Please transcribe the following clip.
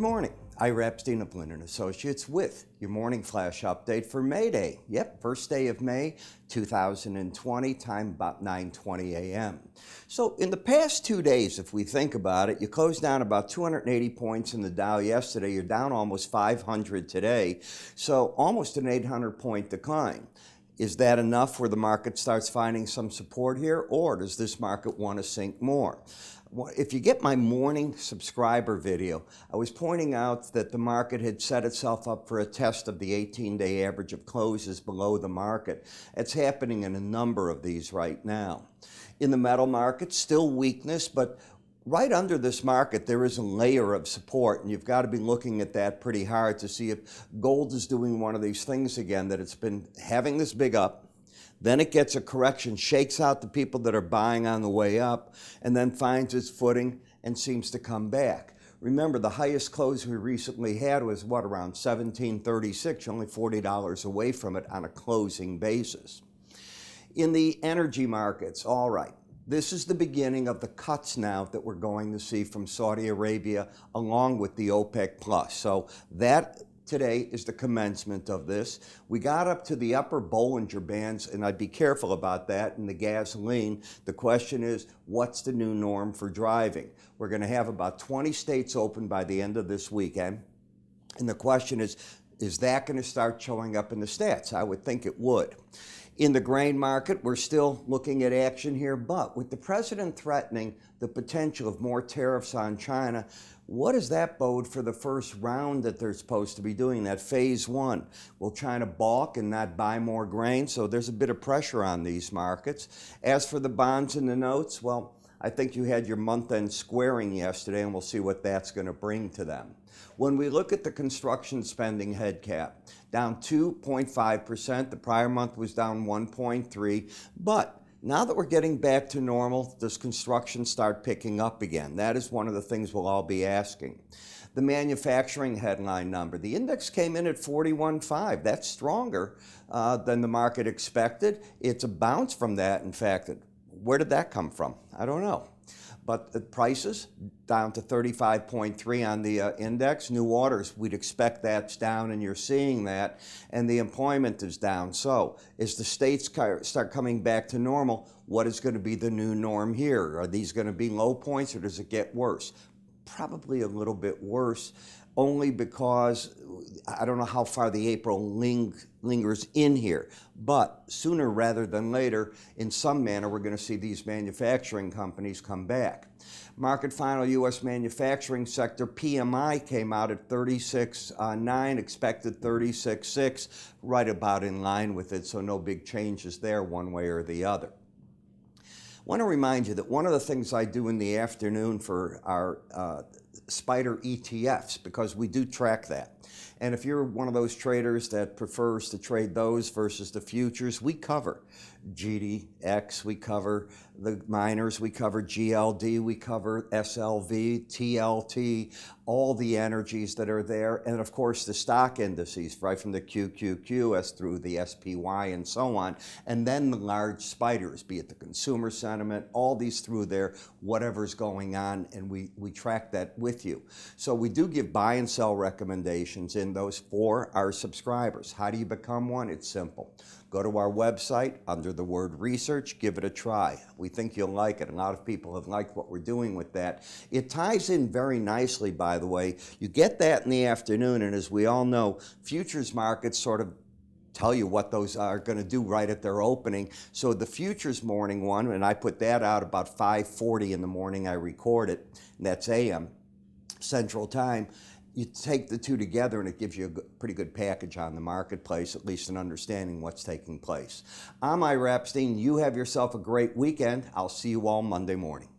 morning. Ira Epstein of Linn Associates with your morning flash update for May Day. Yep, first day of May 2020, time about 9:20 a.m. So in the past 2 days, if we think about it, you closed down about 280 points in the Dow yesterday. You're down almost 500 today, so almost an 800-point decline. Is that enough where the market starts finding some support here, or does this market want to sink more? If you get my morning subscriber video, I was pointing out that the market had set itself up for a test of the 18-day average of closes below the market. It's happening in a number of these right now. In the metal market, still weakness, but right under this market, there is a layer of support, and you've got to be looking at that pretty hard to see if gold is doing one of these things again, that it's been having this big up, then it gets a correction, shakes out the people that are buying on the way up, and then finds its footing and seems to come back. Remember, the highest close we recently had was, around $17.36, only $40 away from it on a closing basis. In the energy markets, all right. This is the beginning of the cuts now that we're going to see from Saudi Arabia along with the OPEC+. So that today is the commencement of this. We got up to the upper Bollinger Bands, and I'd be careful about that in the gasoline. The question is, what's the new norm for driving? We're going to have about 20 states open by the end of this weekend. And the question is that going to start showing up in the stats? I would think it would. In the grain market, we're still looking at action here, but with the president threatening the potential of more tariffs on China, what does that bode for the first round that they're supposed to be doing, that phase one? Will China balk and not buy more grain? So there's a bit of pressure on these markets. As for the bonds and the notes, well, I think you had your month-end squaring yesterday, and we'll see what that's going to bring to them. When we look at the construction spending head cap, down 2.5%. The prior month was down 1.3%. But now that we're getting back to normal, does construction start picking up again? That is one of the things we'll all be asking. The manufacturing headline number, the index came in at 41.5. That's stronger than the market expected. It's a bounce from that. In fact, where did that come from? I don't know. But the prices down to 35.3 on the index. New orders, we'd expect that's down, and you're seeing that. And the employment is down. So as the states start coming back to normal, what is going to be the new norm here? Are these going to be low points, or does it get worse? Probably a little bit worse, only because I don't know how far the April lingers in here. But sooner rather than later, in some manner, we're going to see these manufacturing companies come back. Market final U.S. manufacturing sector PMI came out at 36.9, expected 36.6, right about in line with it, so no big changes there one way or the other. I want to remind you that one of the things I do in the afternoon for our Spider ETFs, because we do track that. And if you're one of those traders that prefers to trade those versus the futures, we cover GDX, we cover the miners, we cover GLD, we cover SLV, TLT, all the energies that are there, and of course the stock indices, right from the QQQS through the SPY and so on, and then the large spiders, be it the consumer sentiment, all these through there, whatever's going on, and we track that with you. So we do give buy and sell recommendations in those for our subscribers. How do you become one? It's simple. Go to our website, under the word research, give it a try. We think you'll like it. A lot of people have liked what we're doing with that. It ties in very nicely, by the way. You get that in the afternoon, and as we all know, futures markets sort of tell you what those are going to do right at their opening. So the futures morning one, and I put that out about 5:40 in the morning, I record it, and that's AM, Central Time. You take the two together and it gives you a pretty good package on the marketplace, at least in understanding what's taking place. I'm Ira Epstein. You have yourself a great weekend. I'll see you all Monday morning.